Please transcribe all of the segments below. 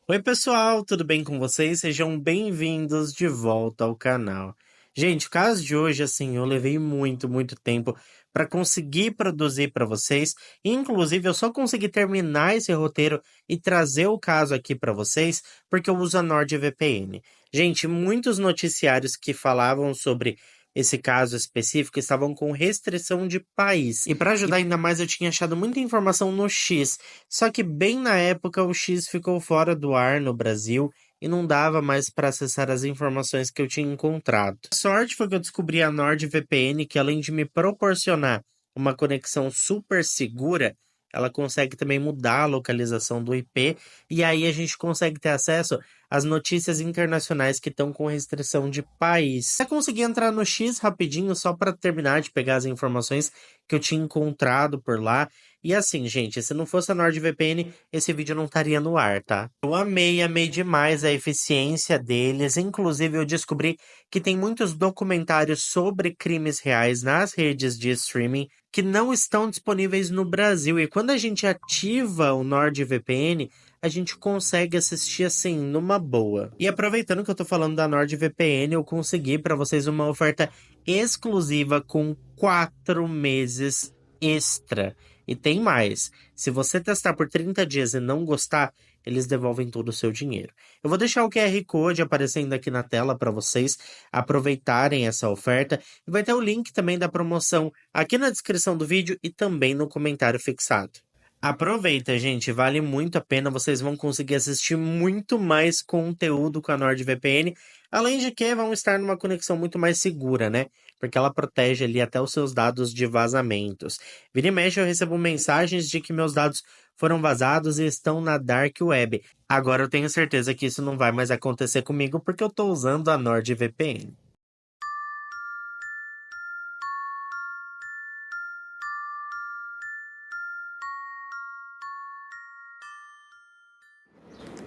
Oi, pessoal, tudo bem com vocês? Sejam bem-vindos de volta ao canal. Gente, o caso de hoje, assim, eu levei muito tempo para conseguir produzir para vocês. Inclusive, eu só consegui terminar esse roteiro e trazer o caso aqui para vocês porque eu uso a NordVPN. Gente, muitos noticiários que falavam sobre esse caso específico estavam com restrição de país. E para ajudar ainda mais, eu tinha achado muita informação no X. Só que bem na época o X ficou fora do ar no Brasil e não dava mais para acessar as informações que eu tinha encontrado. A sorte foi que eu descobri a NordVPN, que além de me proporcionar uma conexão super segura, ela consegue também mudar a localização do IP e aí a gente consegue ter acesso às notícias internacionais que estão com restrição de país. Eu consegui entrar no X rapidinho só para terminar de pegar as informações que eu tinha encontrado por lá. E assim, gente, se não fosse a NordVPN, esse vídeo não estaria no ar, tá? Eu amei demais a eficiência deles. Inclusive, eu descobri que tem muitos documentários sobre crimes reais nas redes de streaming que não estão disponíveis no Brasil. E quando a gente ativa o NordVPN, a gente consegue assistir assim, numa boa. E aproveitando que eu tô falando da NordVPN, eu consegui para vocês uma oferta exclusiva com 4 meses extra. E tem mais. Se você testar por 30 dias e não gostar, eles devolvem todo o seu dinheiro. Eu vou deixar o QR Code aparecendo aqui na tela para vocês aproveitarem essa oferta. E vai ter o link também da promoção aqui na descrição do vídeo e também no comentário fixado. Aproveita, gente, vale muito a pena. Vocês vão conseguir assistir muito mais conteúdo com a NordVPN, além de que vão estar numa conexão muito mais segura, né? Porque ela protege ali até os seus dados de vazamentos. Vira e mexe, eu recebo mensagens de que meus dados foram vazados e estão na Dark Web. Agora eu tenho certeza que isso não vai mais acontecer comigo porque eu estou usando a NordVPN.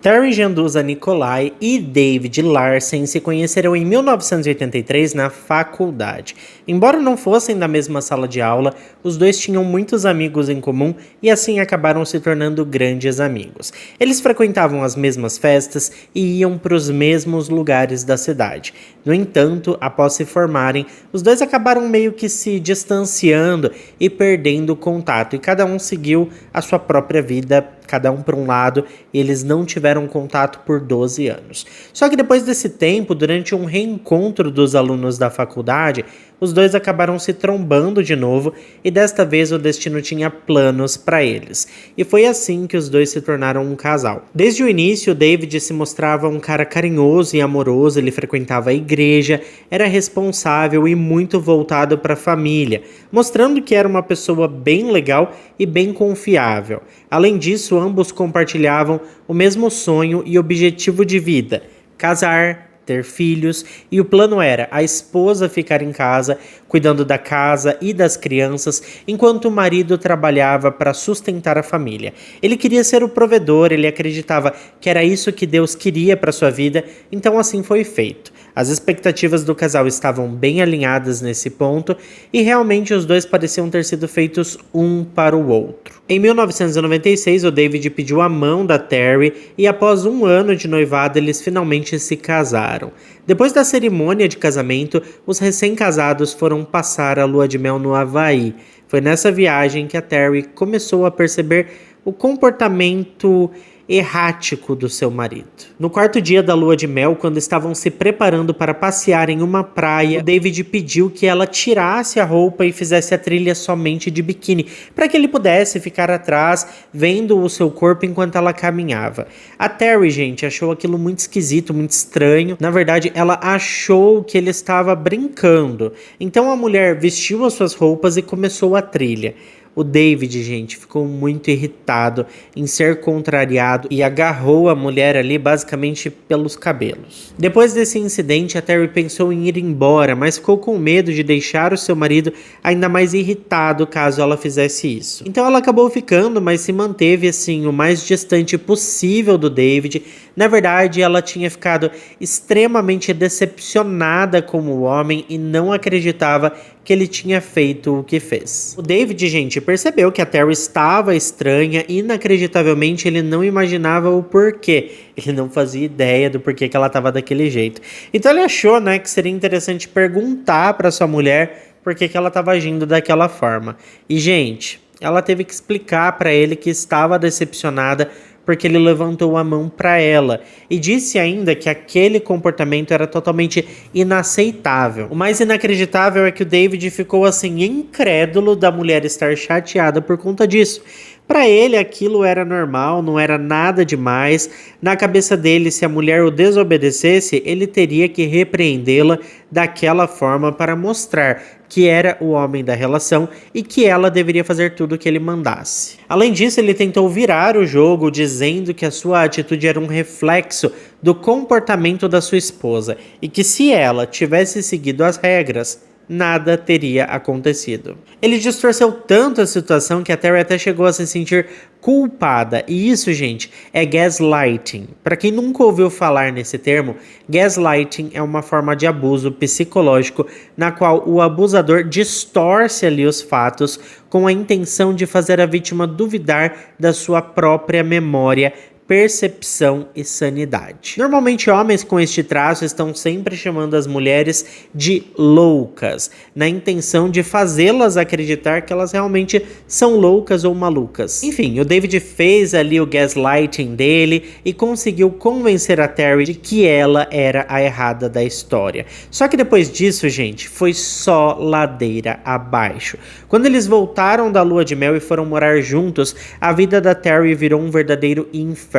Terry Janduza Nicolai e David Larsen se conheceram em 1983 na faculdade. Embora não fossem da mesma sala de aula, os dois tinham muitos amigos em comum e assim acabaram se tornando grandes amigos. Eles frequentavam as mesmas festas e iam para os mesmos lugares da cidade. No entanto, após se formarem, os dois acabaram meio que se distanciando e perdendo o contato, e cada um seguiu a sua própria vida, cada um para um lado, e eles não tiveram contato por 12 anos. Só que depois desse tempo, durante um reencontro dos alunos da faculdade, os dois acabaram se trombando de novo e desta vez o destino tinha planos para eles. E foi assim que os dois se tornaram um casal. Desde o início, David se mostrava um cara carinhoso e amoroso, ele frequentava a igreja, era responsável e muito voltado para a família, mostrando que era uma pessoa bem legal e bem confiável. Além disso, ambos compartilhavam o mesmo sonho e objetivo de vida: casar, ter filhos, e o plano era a esposa ficar em casa, cuidando da casa e das crianças, enquanto o marido trabalhava para sustentar a família. Ele queria ser o provedor, ele acreditava que era isso que Deus queria para sua vida, então assim foi feito. As expectativas do casal estavam bem alinhadas nesse ponto e realmente os dois pareciam ter sido feitos um para o outro. Em 1996, o David pediu a mão da Terry e após um ano de noivado eles finalmente se casaram. Depois da cerimônia de casamento, os recém-casados foram passar a lua de mel no Havaí. Foi nessa viagem que a Terry começou a perceber o comportamento errático do seu marido. No quarto dia da lua de mel, quando estavam se preparando para passear em uma praia, o David pediu que ela tirasse a roupa e fizesse a trilha somente de biquíni, para que ele pudesse ficar atrás, vendo o seu corpo enquanto ela caminhava. A Terry, gente, achou aquilo muito esquisito, muito estranho. Na verdade, ela achou que ele estava brincando. Então a mulher vestiu as suas roupas e começou a trilha. O David, gente, ficou muito irritado em ser contrariado e agarrou a mulher ali basicamente pelos cabelos. Depois desse incidente, a Terry pensou em ir embora, mas ficou com medo de deixar o seu marido ainda mais irritado caso ela fizesse isso. Então ela acabou ficando, mas se manteve assim o mais distante possível do David. Na verdade, ela tinha ficado extremamente decepcionada com o homem e não acreditava que ele tinha feito o que fez. O David, gente, percebeu que a Terry estava estranha e inacreditavelmente ele não imaginava o porquê. Ele não fazia ideia do porquê que ela estava daquele jeito. Então ele achou, né, que seria interessante perguntar para sua mulher por que ela estava agindo daquela forma. E, gente, ela teve que explicar para ele que estava decepcionada porque ele levantou a mão para ela e disse ainda que aquele comportamento era totalmente inaceitável. O mais inacreditável é que o David ficou assim incrédulo da mulher estar chateada por conta disso. Para ele aquilo era normal, não era nada demais. Na cabeça dele, se a mulher o desobedecesse, ele teria que repreendê-la daquela forma para mostrar que era o homem da relação e que ela deveria fazer tudo o que ele mandasse. Além disso, ele tentou virar o jogo dizendo que a sua atitude era um reflexo do comportamento da sua esposa e que se ela tivesse seguido as regras, nada teria acontecido. Ele distorceu tanto a situação que a Terry até chegou a se sentir culpada. E isso, gente, é gaslighting. Para quem nunca ouviu falar nesse termo, gaslighting é uma forma de abuso psicológico na qual o abusador distorce ali os fatos com a intenção de fazer a vítima duvidar da sua própria memória, percepção e sanidade. Normalmente homens com este traço estão sempre chamando as mulheres de loucas, na intenção de fazê-las acreditar que elas realmente são loucas ou malucas. Enfim, o David fez ali o gaslighting dele e conseguiu convencer a Terry de que ela era a errada da história. Só que depois disso, gente, foi só ladeira abaixo. Quando eles voltaram da lua de mel e foram morar juntos, a vida da Terry virou um verdadeiro inferno.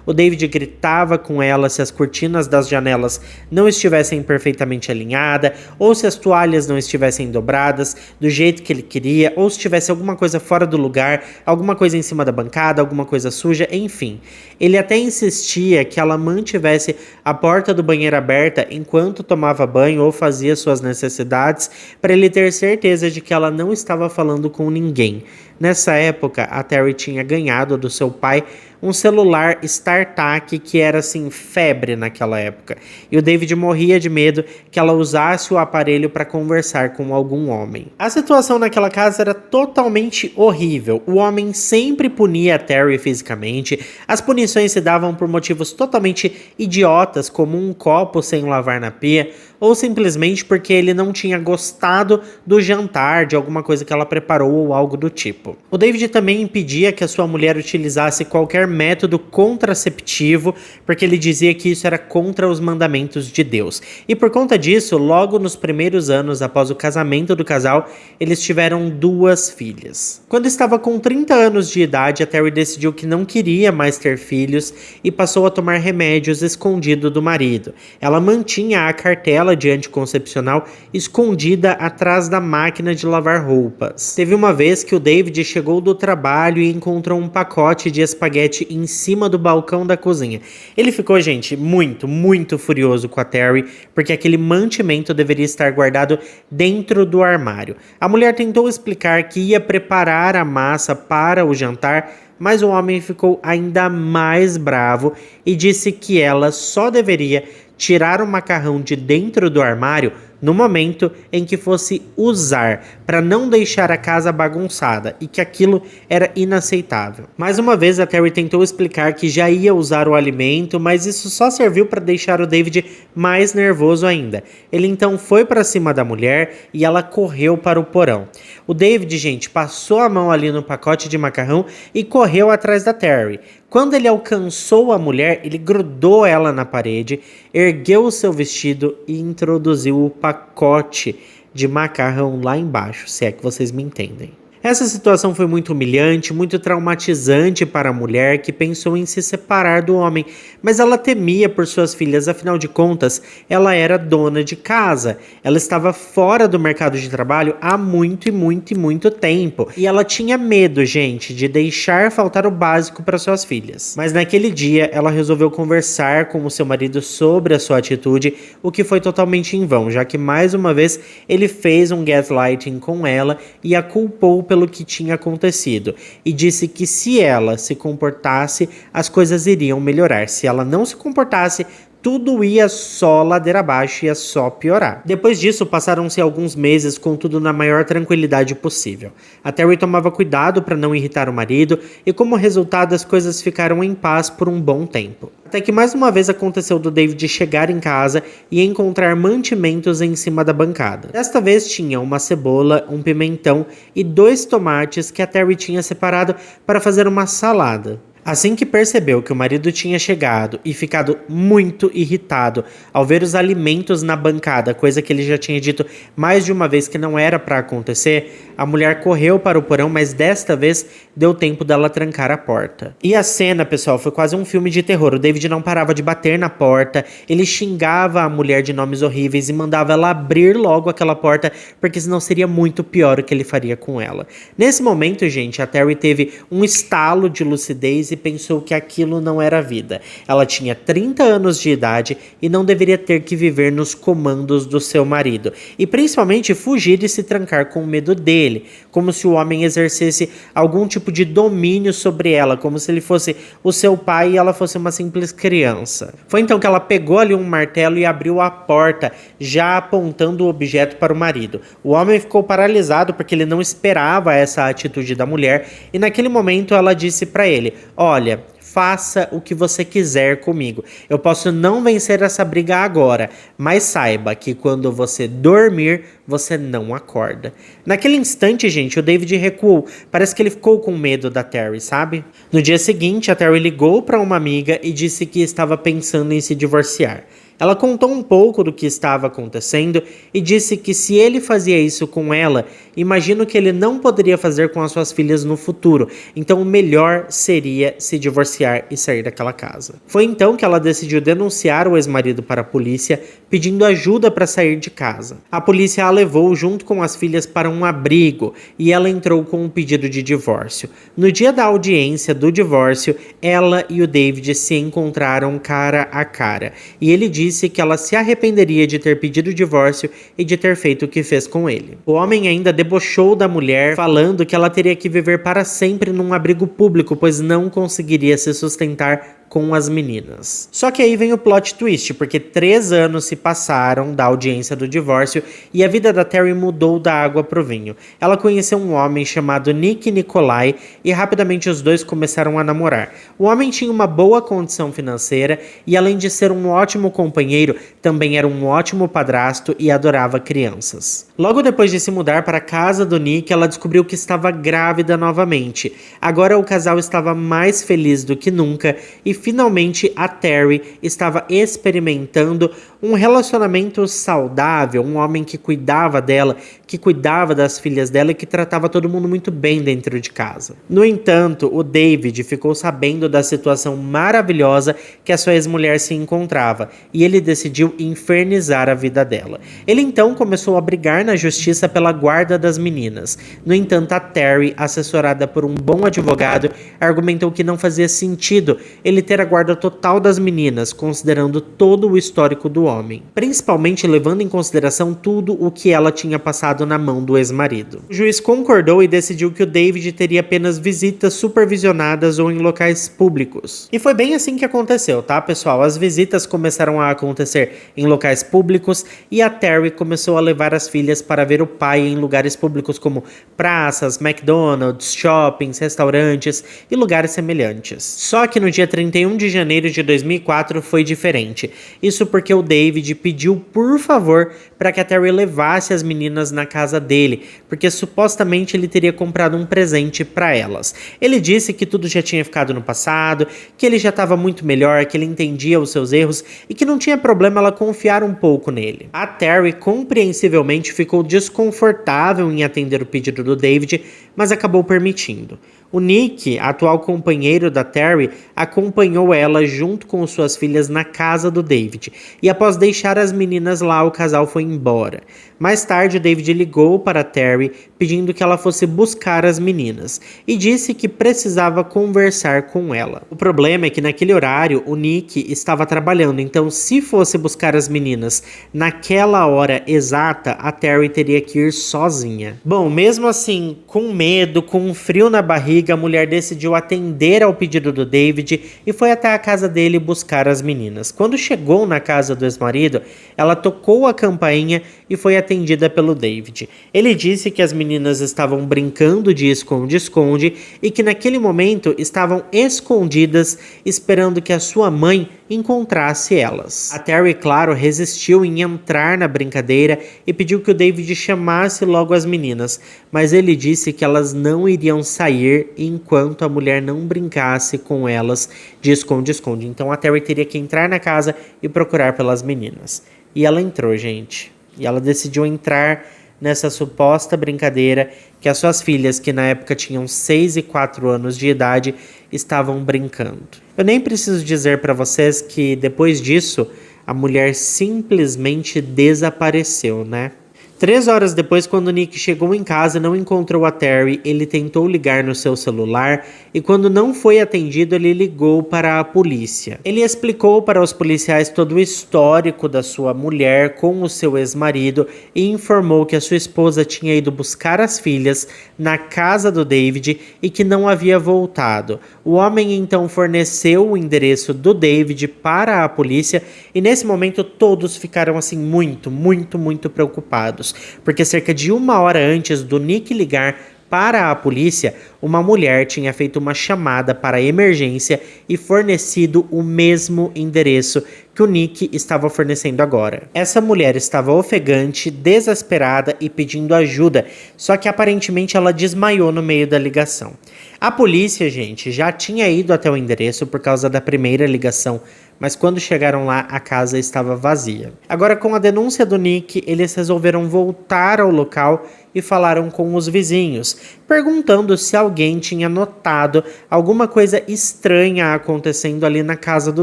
O David gritava com ela se as cortinas das janelas não estivessem perfeitamente alinhadas, ou se as toalhas não estivessem dobradas do jeito que ele queria, ou se tivesse alguma coisa fora do lugar, alguma coisa em cima da bancada, alguma coisa suja, enfim. Ele até insistia que ela mantivesse a porta do banheiro aberta enquanto tomava banho ou fazia suas necessidades, para ele ter certeza de que ela não estava falando com ninguém. Nessa época, a Terry tinha ganhado do seu pai um celular StarTAC que era assim febre naquela época. E o David morria de medo que ela usasse o aparelho para conversar com algum homem. A situação naquela casa era totalmente horrível. O homem sempre punia a Terry fisicamente. As punições se davam por motivos totalmente idiotas, como um copo sem lavar na pia, ou simplesmente porque ele não tinha gostado do jantar, de alguma coisa que ela preparou ou algo do tipo. O David também impedia que a sua mulher utilizasse qualquer método contraceptivo, porque ele dizia que isso era contra os mandamentos de Deus. E por conta disso, logo nos primeiros anos após o casamento do casal, eles tiveram 2 filhas. Quando estava com 30 anos de idade, a Terry decidiu que não queria mais ter filhos e passou a tomar remédios escondido do marido. Ela mantinha a cartela de anticoncepcional escondida atrás da máquina de lavar roupas. Teve uma vez que o David chegou do trabalho e encontrou um pacote de espaguete em cima do balcão da cozinha. Ele ficou, gente, muito furioso com a Terry, porque aquele mantimento deveria estar guardado dentro do armário. A mulher tentou explicar que ia preparar a massa para o jantar, mas o homem ficou ainda mais bravo e disse que ela só deveria tirar o macarrão de dentro do armário no momento em que fosse usar, para não deixar a casa bagunçada, e que aquilo era inaceitável. Mais uma vez a Terry tentou explicar que já ia usar o alimento, mas isso só serviu para deixar o David mais nervoso ainda. Ele então foi para cima da mulher e ela correu para o porão. O David, gente, passou a mão ali no pacote de macarrão e correu atrás da Terry. Quando ele alcançou a mulher, ele grudou ela na parede, ergueu o seu vestido e introduziu o pacote de macarrão lá embaixo, se é que vocês me entendem. Essa situação foi muito humilhante, muito traumatizante para a mulher, que pensou em se separar do homem, mas ela temia por suas filhas, afinal de contas, ela era dona de casa. Ela estava fora do mercado de trabalho há muito tempo, e ela tinha medo, gente, de deixar faltar o básico para suas filhas. Mas naquele dia, ela resolveu conversar com o seu marido sobre a sua atitude, o que foi totalmente em vão, já que mais uma vez ele fez um gaslighting com ela e a culpou pelo que tinha acontecido, e disse que se ela se comportasse, as coisas iriam melhorar. Se ela não se comportasse, tudo ia só ladeira abaixo, ia só piorar. Depois disso, passaram-se alguns meses com tudo na maior tranquilidade possível. A Terry tomava cuidado para não irritar o marido e, como resultado, as coisas ficaram em paz por um bom tempo. Até que mais uma vez aconteceu do David chegar em casa e encontrar mantimentos em cima da bancada. Desta vez tinha uma cebola, um pimentão e 2 tomates que a Terry tinha separado para fazer uma salada. Assim que percebeu que o marido tinha chegado e ficado muito irritado ao ver os alimentos na bancada, coisa que ele já tinha dito mais de uma vez que não era para acontecer, a mulher correu para o porão, mas desta vez deu tempo dela trancar a porta. E a cena, pessoal, foi quase um filme de terror. O David não parava de bater na porta, ele xingava a mulher de nomes horríveis e mandava ela abrir logo aquela porta, porque senão seria muito pior o que ele faria com ela. Nesse momento, gente, a Terry teve um estalo de lucidez e pensou que aquilo não era vida. Ela tinha 30 anos de idade e não deveria ter que viver nos comandos do seu marido. E principalmente fugir e se trancar com medo dele, como se o homem exercesse algum tipo de domínio sobre ela, como se ele fosse o seu pai e ela fosse uma simples criança. Foi então que ela pegou ali um martelo e abriu a porta, já apontando o objeto para o marido. O homem ficou paralisado porque ele não esperava essa atitude da mulher e naquele momento ela disse para ele: olha, faça o que você quiser comigo. Eu posso não vencer essa briga agora, mas saiba que quando você dormir, você não acorda. Naquele instante, gente, o David recuou. Parece que ele ficou com medo da Terry, sabe? No dia seguinte, a Terry ligou para uma amiga e disse que estava pensando em se divorciar. Ela contou um pouco do que estava acontecendo e disse que se ele fazia isso com ela, imagino que ele não poderia fazer com as suas filhas no futuro, então o melhor seria se divorciar e sair daquela casa. Foi então que ela decidiu denunciar o ex-marido para a polícia, pedindo ajuda para sair de casa. A polícia a levou junto com as filhas para um abrigo e ela entrou com um pedido de divórcio. No dia da audiência do divórcio, ela e o David se encontraram cara a cara e ele disse que ela se arrependeria de ter pedido o divórcio e de ter feito o que fez com ele. O homem ainda debochou da mulher, falando que ela teria que viver para sempre num abrigo público, pois não conseguiria se sustentar com as meninas. Só que aí vem o plot twist, porque 3 anos se passaram da audiência do divórcio e a vida da Terry mudou da água pro vinho. Ela conheceu um homem chamado Nick Nicolai e rapidamente os dois começaram a namorar. O homem tinha uma boa condição financeira e, além de ser um ótimo companheiro, também era um ótimo padrasto e adorava crianças. Logo depois de se mudar para a casa do Nick, ela descobriu que estava grávida novamente. Agora o casal estava mais feliz do que nunca e finalmente a Terry estava experimentando um relacionamento saudável, um homem que cuidava dela, que cuidava das filhas dela e que tratava todo mundo muito bem dentro de casa. No entanto, o David ficou sabendo da situação maravilhosa que a sua ex-mulher se encontrava e ele decidiu infernizar a vida dela. Ele então começou a brigar na justiça pela guarda das meninas. No entanto, a Terry, assessorada por um bom advogado, argumentou que não fazia sentido ele ter a guarda total das meninas, considerando todo o histórico do homem, principalmente levando em consideração tudo o que ela tinha passado na mão do ex-marido. O juiz concordou e decidiu que o David teria apenas visitas supervisionadas ou em locais públicos. E foi bem assim que aconteceu, tá, pessoal? As visitas começaram a acontecer em locais públicos e a Terry começou a levar as filhas para ver o pai em lugares públicos como praças, McDonald's, shoppings, restaurantes e lugares semelhantes. Só que no dia 31 de janeiro de 2004 foi diferente. Isso porque o David pediu por favor para que a Terry levasse as meninas na casa dele, porque supostamente ele teria comprado um presente para elas. Ele disse que tudo já tinha ficado no passado, que ele já estava muito melhor, que ele entendia os seus erros e que não tinha problema ela confiar um pouco nele. A Terry compreensivelmente ficou desconfortável em atender o pedido do David, mas acabou permitindo. O Nick, atual companheiro da Terry, acompanhou ela junto com suas filhas na casa do David, e após deixar as meninas lá, o casal foi embora. Mais tarde, o David ligou para a Terry, pedindo que ela fosse buscar as meninas, e disse que precisava conversar com ela. O problema é que naquele horário, o Nick estava trabalhando, então se fosse buscar as meninas naquela hora exata, a Terry teria que ir sozinha. Bom, mesmo assim, com medo, com um frio na barriga, briga, a mulher decidiu atender ao pedido do David e foi até a casa dele buscar as meninas. Quando chegou na casa do ex-marido, ela tocou a campainha e foi atendida pelo David. Ele disse que as meninas estavam brincando de esconde-esconde e que naquele momento estavam escondidas esperando que a sua mãe encontrasse elas. A Terry, claro, resistiu em entrar na brincadeira e pediu que o David chamasse logo as meninas, mas ele disse que elas não iriam sair enquanto a mulher não brincasse com elas de esconde-esconde. Então a Terry teria que entrar na casa e procurar pelas meninas. E ela entrou, gente. E ela decidiu entrar nessa suposta brincadeira que as suas filhas, que na época tinham 6 e 4 anos de idade, estavam brincando. Eu nem preciso dizer para vocês que depois disso, a mulher simplesmente desapareceu, né? 3 horas depois, quando Nick chegou em casa e não encontrou a Terry, ele tentou ligar no seu celular e quando não foi atendido, ele ligou para a polícia. Ele explicou para os policiais todo o histórico da sua mulher com o seu ex-marido e informou que a sua esposa tinha ido buscar as filhas na casa do David e que não havia voltado. O homem então forneceu o endereço do David para a polícia e nesse momento todos ficaram assim muito preocupados. Porque cerca de 1 hora antes do Nick ligar para a polícia, uma mulher tinha feito uma chamada para emergência e fornecido o mesmo endereço que o Nick estava fornecendo agora. Essa mulher estava ofegante, desesperada e pedindo ajuda, só que aparentemente ela desmaiou no meio da ligação. A polícia, gente, já tinha ido até o endereço por causa da primeira ligação, mas quando chegaram lá, a casa estava vazia. Agora, com a denúncia do Nick, eles resolveram voltar ao local e falaram com os vizinhos, perguntando se alguém tinha notado alguma coisa estranha acontecendo ali na casa do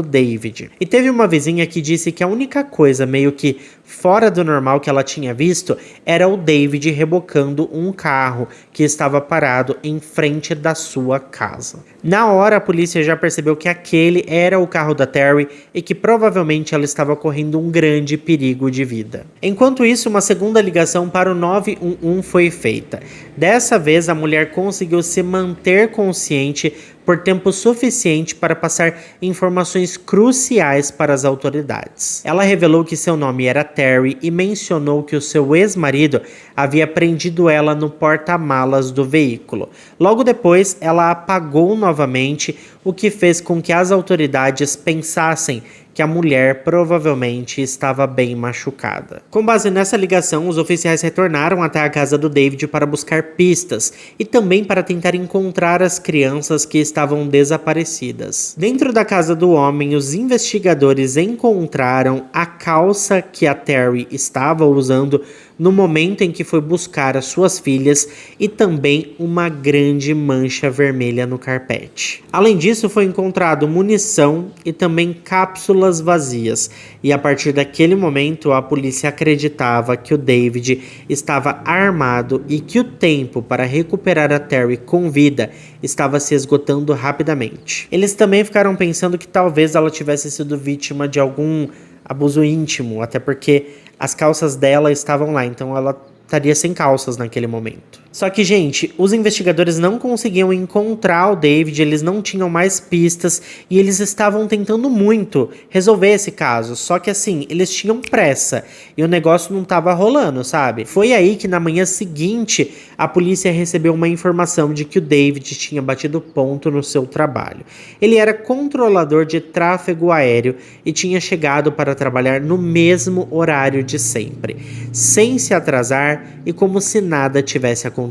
David. E teve uma vizinha que disse que a única coisa meio que fora do normal que ela tinha visto era o David rebocando um carro que estava parado em frente da sua casa. Na hora, a polícia já percebeu que aquele era o carro da Terry e que provavelmente ela estava correndo um grande perigo de vida. Enquanto isso, uma segunda ligação para o 911 foi feita. Dessa vez, a mulher conseguiu se manter consciente por tempo suficiente para passar informações cruciais para as autoridades. Ela revelou que seu nome era Terry e mencionou que o seu ex-marido havia prendido ela no porta-malas do veículo. Logo depois, ela apagou novamente, o que fez com que as autoridades pensassem que a mulher provavelmente estava bem machucada. Com base nessa ligação, os oficiais retornaram até a casa do David para buscar pistas e também para tentar encontrar as crianças que estavam desaparecidas. Dentro da casa do homem, os investigadores encontraram a calça que a Terry estava usando no momento em que foi buscar as suas filhas e também uma grande mancha vermelha no carpete. Além disso, foi encontrado munição e também cápsulas vazias, e a partir daquele momento a polícia acreditava que o David estava armado e que o tempo para recuperar a Terry com vida estava se esgotando rapidamente. Eles também ficaram pensando que talvez ela tivesse sido vítima de algum abuso íntimo, até porque as calças dela estavam lá, então ela estaria sem calças naquele momento. Só que, gente, os investigadores não conseguiam encontrar o David, eles não tinham mais pistas e eles estavam tentando muito resolver esse caso. Só que, assim, eles tinham pressa e o negócio não estava rolando, sabe? Foi aí que na manhã seguinte a polícia recebeu uma informação de que o David tinha batido ponto no seu trabalho. Ele era controlador de tráfego aéreo e tinha chegado para trabalhar no mesmo horário de sempre, sem se atrasar e como se nada tivesse acontecido.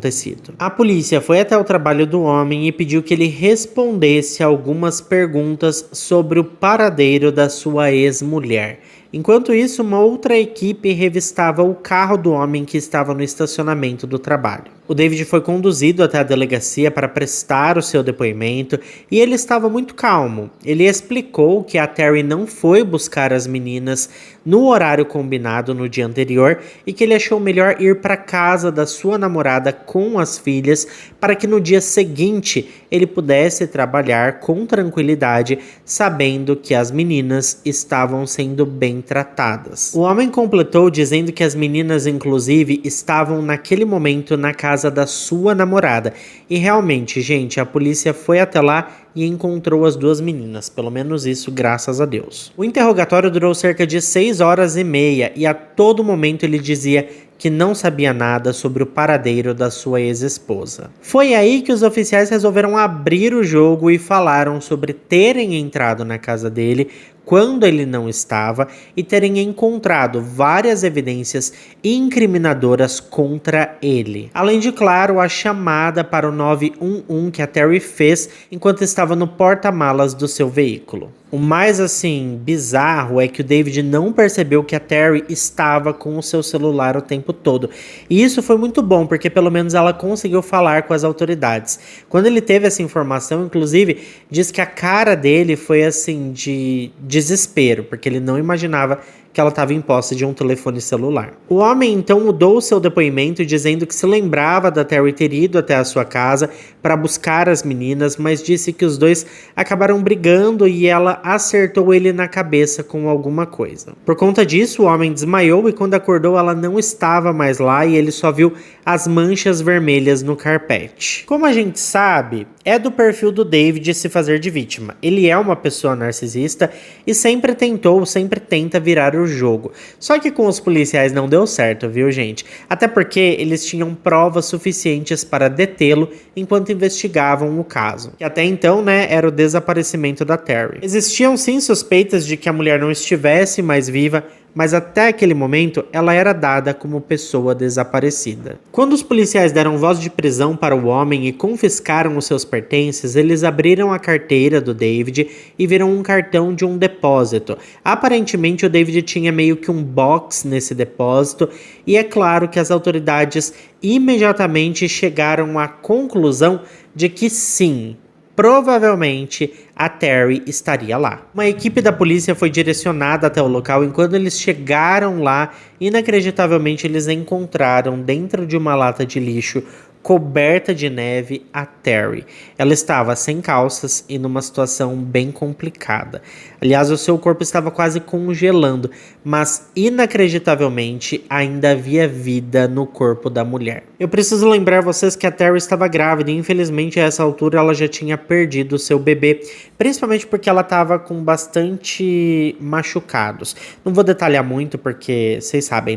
A polícia foi até o trabalho do homem e pediu que ele respondesse algumas perguntas sobre o paradeiro da sua ex-mulher. Enquanto isso, uma outra equipe revistava o carro do homem que estava no estacionamento do trabalho. O David foi conduzido até a delegacia para prestar o seu depoimento e ele estava muito calmo. Ele explicou que a Terry não foi buscar as meninas no horário combinado no dia anterior e que ele achou melhor ir para casa da sua namorada com as filhas para que no dia seguinte ele pudesse trabalhar com tranquilidade, sabendo que as meninas estavam sendo bem tratadas. O homem completou dizendo que as meninas, inclusive, estavam naquele momento na casa da sua namorada. E realmente, gente, a polícia foi até lá e encontrou as duas meninas, pelo menos isso, graças a Deus. O interrogatório durou cerca de 6 horas e meia e a todo momento ele dizia que não sabia nada sobre o paradeiro da sua ex-esposa. Foi aí que os oficiais resolveram abrir o jogo e falaram sobre terem entrado na casa dele quando ele não estava e terem encontrado várias evidências incriminadoras contra ele. Além de, claro, a chamada para o 911 que a Terry fez enquanto estava no porta-malas do seu veículo. O mais, bizarro é que o David não percebeu que a Terry estava com o seu celular o tempo todo. E isso foi muito bom, porque pelo menos ela conseguiu falar com as autoridades. Quando ele teve essa informação, inclusive, diz que a cara dele foi, de desespero, porque ele não imaginava que ela estava em posse de um telefone celular. O homem então mudou o seu depoimento dizendo que se lembrava da Terry ter ido até a sua casa para buscar as meninas, mas disse que os dois acabaram brigando e ela acertou ele na cabeça com alguma coisa. Por conta disso, o homem desmaiou e quando acordou ela não estava mais lá e ele só viu as manchas vermelhas no carpete. Como a gente sabe, é do perfil do David se fazer de vítima. Ele é uma pessoa narcisista e sempre tenta virar o jogo. Só que com os policiais não deu certo, viu, gente? Até porque eles tinham provas suficientes para detê-lo enquanto investigavam o caso. Que até então, era o desaparecimento da Terry. Existiam sim suspeitas de que a mulher não estivesse mais viva, mas até aquele momento ela era dada como pessoa desaparecida. Quando os policiais deram voz de prisão para o homem e confiscaram os seus pertences, eles abriram a carteira do David e viram um cartão de um depósito. Aparentemente o David tinha meio que um box nesse depósito e é claro que as autoridades imediatamente chegaram à conclusão de que sim, provavelmente a Terry estaria lá. Uma equipe da polícia foi direcionada até o local e quando eles chegaram lá, inacreditavelmente eles encontraram dentro de uma lata de lixo coberta de neve a Terry. Ela estava sem calças e numa situação bem complicada. Aliás, o seu corpo estava quase congelando, mas inacreditavelmente ainda havia vida no corpo da mulher. Eu preciso lembrar vocês que a Terry estava grávida e infelizmente a essa altura ela já tinha perdido o seu bebê, principalmente porque ela estava com bastante machucados. Não vou detalhar muito porque vocês sabem,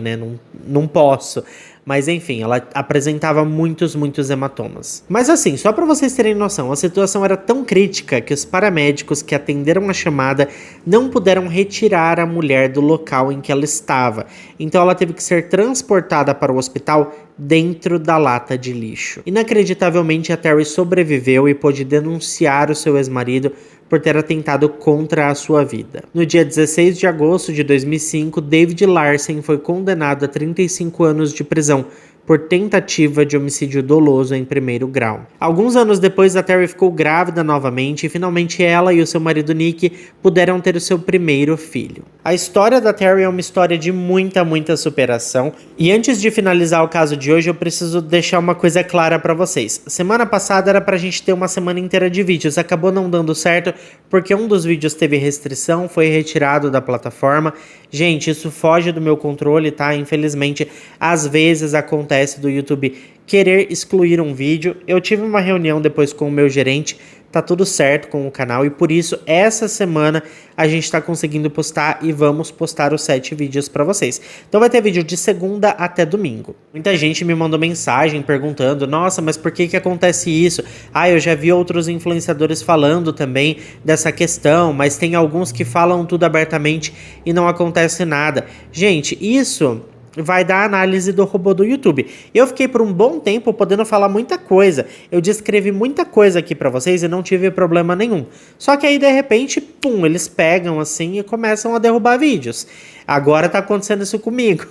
não posso. Mas enfim, ela apresentava muitos hematomas. Mas assim, só para vocês terem noção, a situação era tão crítica que os paramédicos que atenderam a chamada não puderam retirar a mulher do local em que ela estava. Então ela teve que ser transportada para o hospital dentro da lata de lixo. Inacreditavelmente, a Terry sobreviveu e pôde denunciar o seu ex-marido por ter atentado contra a sua vida. No dia 16 de agosto de 2005, David Larsen foi condenado a 35 anos de prisão por tentativa de homicídio doloso em primeiro grau. Alguns anos depois, a Terry ficou grávida novamente e finalmente ela e o seu marido Nick puderam ter o seu primeiro filho. A história da Terry é uma história de muita superação. E antes de finalizar o caso de hoje, eu preciso deixar uma coisa clara para vocês. Semana passada era pra gente ter uma semana inteira de vídeos, acabou não dando certo porque um dos vídeos teve restrição, foi retirado da plataforma. Gente, isso foge do meu controle, tá? Infelizmente, às vezes acontece do YouTube querer excluir um vídeo. Eu tive uma reunião depois com o meu gerente, tá tudo certo com o canal e por isso essa semana a gente tá conseguindo postar e vamos postar os 7 vídeos para vocês. Então vai ter vídeo de segunda até domingo. Muita gente me mandou mensagem perguntando: nossa, mas por que acontece isso? Eu já vi outros influenciadores falando também dessa questão, mas tem alguns que falam tudo abertamente e não acontece nada. Gente, isso vai dar análise do robô do YouTube. Eu fiquei por um bom tempo podendo falar muita coisa. Eu descrevi muita coisa aqui pra vocês e não tive problema nenhum. Só que aí, de repente, pum, eles pegam assim e começam a derrubar vídeos. Agora tá acontecendo isso comigo.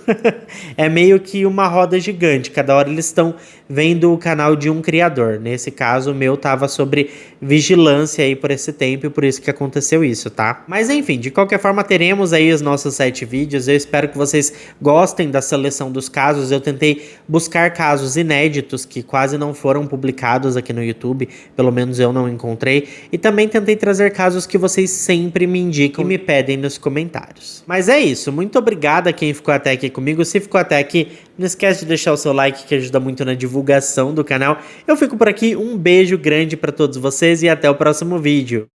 É meio que uma roda gigante. Cada hora eles estão vendo o canal de um criador. Nesse caso, o meu tava sobre vigilância aí por esse tempo e por isso que aconteceu isso, tá? Mas enfim, de qualquer forma, teremos aí os nossos 7 vídeos. Eu espero que vocês gostem da seleção dos casos, eu tentei buscar casos inéditos que quase não foram publicados aqui no YouTube, pelo menos eu não encontrei, e também tentei trazer casos que vocês sempre me indicam e me pedem nos comentários. Mas é isso, muito obrigado a quem ficou até aqui comigo. Se ficou até aqui, não esquece de deixar o seu like, que ajuda muito na divulgação do canal. Eu fico por aqui, um beijo grande para todos vocês e até o próximo vídeo.